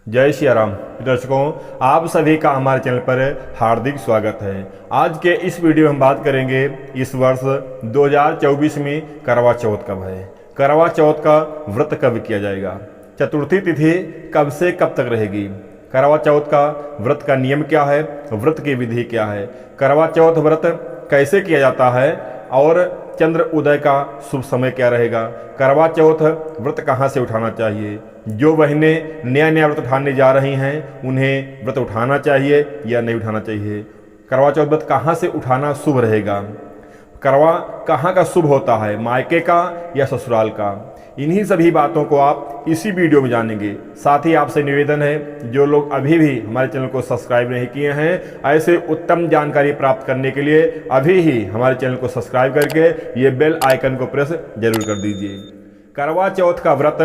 जय श्री राम। दर्शकों, आप सभी का हमारे चैनल पर हार्दिक स्वागत है। आज के इस वीडियो में हम बात करेंगे इस वर्ष 2024 में करवा चौथ कब है, करवा चौथ का व्रत कब किया जाएगा, चतुर्थी तिथि कब से कब तक रहेगी, करवा चौथ का व्रत का नियम क्या है, व्रत की विधि क्या है, करवा चौथ व्रत कैसे किया जाता है और चंद्र उदय का शुभ समय क्या रहेगा, करवा चौथ व्रत कहाँ से उठाना चाहिए, जो बहनें नया व्रत उठाने जा रही हैं उन्हें व्रत उठाना चाहिए या नहीं उठाना चाहिए, करवा चौथ व्रत कहाँ से उठाना शुभ रहेगा, करवा कहाँ का शुभ होता है, मायके का या ससुराल का, इन्हीं सभी बातों को आप इसी वीडियो में जानेंगे। साथ ही आपसे निवेदन है, जो लोग अभी भी हमारे चैनल को सब्सक्राइब नहीं किए हैं, ऐसे उत्तम जानकारी प्राप्त करने के लिए अभी ही हमारे चैनल को सब्सक्राइब करके ये बेल आइकन को प्रेस जरूर कर दीजिए। करवा चौथ का व्रत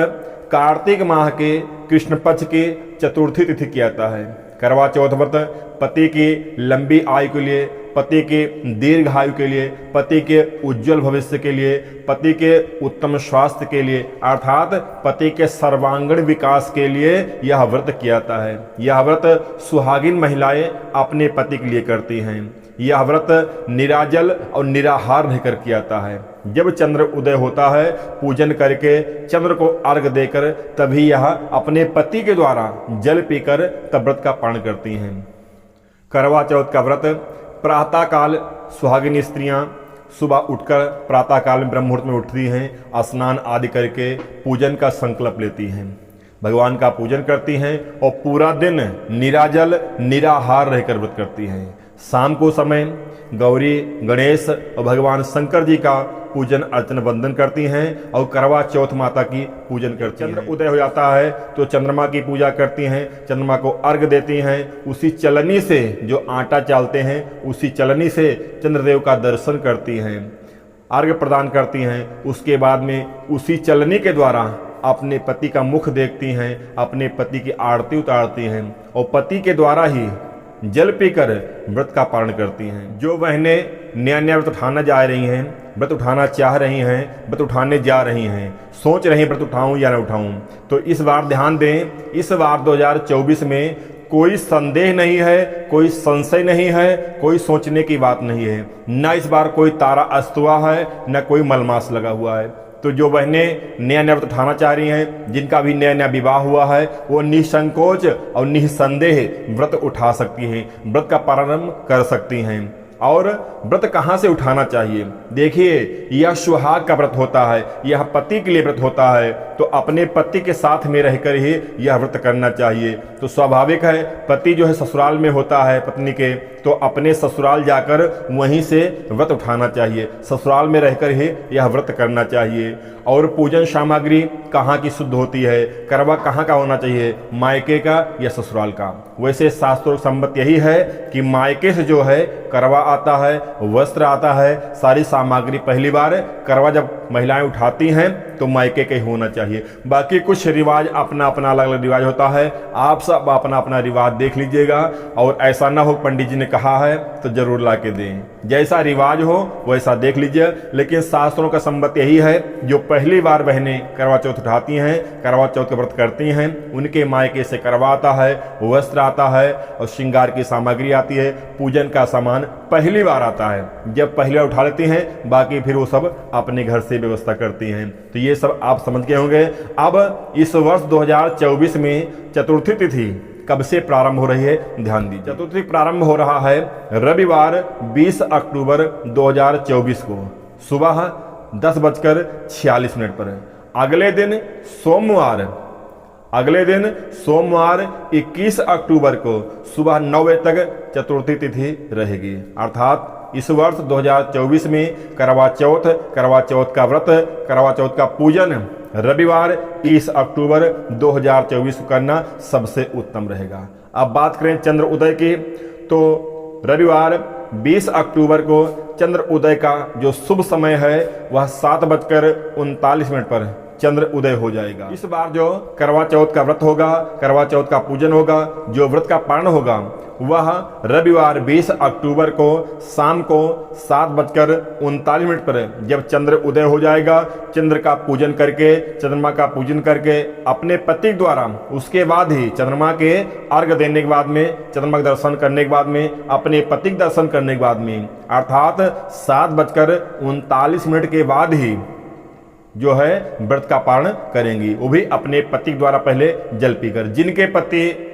कार्तिक माह के कृष्ण पक्ष की चतुर्थी तिथि किया जाता है। करवा चौथ व्रत पति की लंबी आयु के लिए, पति के दीर्घ आयु के लिए, पति के उज्जवल भविष्य के लिए, पति के उत्तम स्वास्थ्य के लिए अर्थात पति के सर्वांगीण विकास के लिए यह व्रत किया जाता है। यह व्रत सुहागिन महिलाएं अपने पति के लिए करती हैं। यह व्रत निराजल और निराहार रहकर किया जाता है। जब चंद्र उदय होता है, पूजन करके चंद्र को अर्घ देकर तभी यह अपने पति के द्वारा जल पीकर तब व्रत का पारण करती हैं। करवा चौथ का व्रत प्रातः काल सुहागिन स्त्रियां सुबह उठकर प्रातः काल में ब्रह्म मुहूर्त में उठती हैं, स्नान आदि करके पूजन का संकल्प लेती हैं, भगवान का पूजन करती हैं और पूरा दिन निराजल निराहार रहकर व्रत करती हैं। शाम को समय गौरी गणेश और भगवान शंकर जी का पूजन अर्चन वंदन करती हैं और करवा चौथ माता की पूजन करती हैं। चंद्र उदय हो जाता है तो चंद्रमा की पूजा करती हैं, चंद्रमा को अर्घ देती हैं, उसी चलनी से जो आटा चालते हैं उसी चलनी से चंद्रदेव का दर्शन करती हैं, अर्घ प्रदान करती हैं। उसके बाद में उसी चलनी के द्वारा अपने पति का मुख देखती हैं, अपने पति की आरती उतारती हैं और पति के द्वारा ही जल पीकर व्रत का पारण करती हैं। जो बहनें नया व्रत उठाना जा रही हैं, व्रत उठाना चाह रही हैं, व्रत उठाने जा रही हैं, सोच रही हैं व्रत उठाऊं या न उठाऊं, तो इस बार ध्यान दें, इस बार 2024 में कोई संदेह नहीं है, कोई संशय नहीं है, कोई सोचने की बात नहीं है, न इस बार कोई तारा अस्त हुआ है, न कोई मलमास लगा हुआ है। तो जो बहनें नया व्रत उठाना चाह रही हैं, जिनका भी नया विवाह हुआ है, वो निसंकोच और निसंदेह व्रत उठा सकती हैं, व्रत का प्रारंभ कर सकती हैं। और व्रत कहाँ से उठाना चाहिए? देखिए, यह सुहाग का व्रत होता है, यह पति के लिए व्रत होता है, तो अपने पति के साथ में रहकर ही यह व्रत करना चाहिए। तो स्वाभाविक है, पति जो है ससुराल में होता है पत्नी के, तो अपने ससुराल जाकर वहीं से व्रत उठाना चाहिए, ससुराल में रहकर ही यह व्रत करना चाहिए। और पूजन सामग्री कहाँ की शुद्ध होती है, करवा कहाँ का होना चाहिए, मायके का या ससुराल का? वैसे शास्त्रों सम्मत यही है कि मायके से जो है करवा आता है, वस्त्र आता है, सारी सामग्री पहली बार करवा जब महिलाएं उठाती हैं तो मायके के होना चाहिए। बाकी कुछ रिवाज अपना अपना अलग अलग रिवाज होता है, आप सब अपना अपना रिवाज देख लीजिएगा और ऐसा ना हो पंडित जी ने कहा है तो जरूर ला के दें, जैसा रिवाज हो वैसा देख लीजिए। लेकिन शास्त्रों का सम्मत यही है, जो पहली बार बहनें करवा चौथ उठाती हैं, करवा चौथ का व्रत करती हैं, उनके मायके से करवा आता है, वस्त्र आता है और श्रृंगार की सामग्री आती है, पूजन का सामान पहली बार आता है। जब पहली बार उठा लेती हैं, बाकी फिर वो सब अपने घर से व्यवस्था करती हैं। तो ये सब आप समझ गए होंगे। अब इस वर्ष 2024 में चतुर्थी तिथि कब से प्रारंभ हो रही है, ध्यान दीजिए। चतुर्थी प्रारंभ हो रहा है रविवार 20 अक्टूबर 2024 को सुबह 10:46 पर। अगले दिन सोमवार 21 अक्टूबर को सुबह 9 बजे तक चतुर्थी तिथि रहेगी। अर्थात इस वर्ष 2024 में करवा चौथ का व्रत, करवा चौथ का पूजन रविवार 30 अक्टूबर 2024 को करना सबसे उत्तम रहेगा। अब बात करें चंद्र उदय की, तो रविवार 20 अक्टूबर को चंद्र उदय का जो शुभ समय है वह 7:39 पर चंद्र उदय हो जाएगा। इस बार जो करवा चौथ का व्रत होगा, करवा चौथ का पूजन होगा, जो व्रत का पारण होगा वह रविवार 20 अक्टूबर को शाम को 7:39 पर जब चंद्र उदय हो जाएगा, चंद्र का पूजन करके, चंद्रमा का पूजन करके अपने पति द्वारा, उसके बाद ही चंद्रमा के अर्घ देने के बाद में, चंद्रमा का दर्शन करने के बाद में, अपने पति के दर्शन करने के बाद में, अर्थात 7:39 के बाद ही जो है व्रत का पारण करेंगी। वो भी अपने पति द्वारा पहले जल पीकर। जिनके पति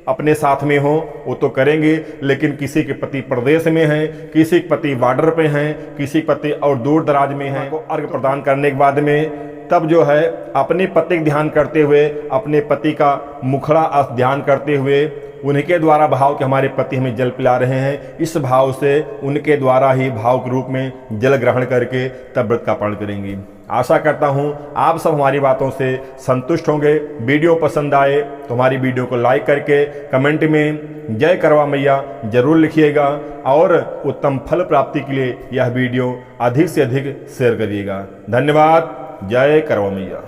अपने साथ में हो वो तो करेंगे, लेकिन किसी के पति प्रदेश में हैं, किसी के पति बॉर्डर पे हैं, किसी के पति और दूर दराज में हैं, को अर्घ प्रदान करने के बाद में तब जो है अपने पति का ध्यान करते हुए, अपने पति का मुखड़ा ध्यान करते हुए, उनके द्वारा भाव के हमारे पति हमें जल पिला रहे हैं, इस भाव से उनके द्वारा ही भाव के रूप में जल ग्रहण करके तब व्रत का पारण करेंगी। आशा करता हूं आप सब हमारी बातों से संतुष्ट होंगे। वीडियो पसंद आए तो हमारी वीडियो को लाइक करके कमेंट में जय करवा मैया जरूर लिखिएगा और उत्तम फल प्राप्ति के लिए यह वीडियो अधिक से अधिक शेयर करिएगा। धन्यवाद। जय करवा मैया।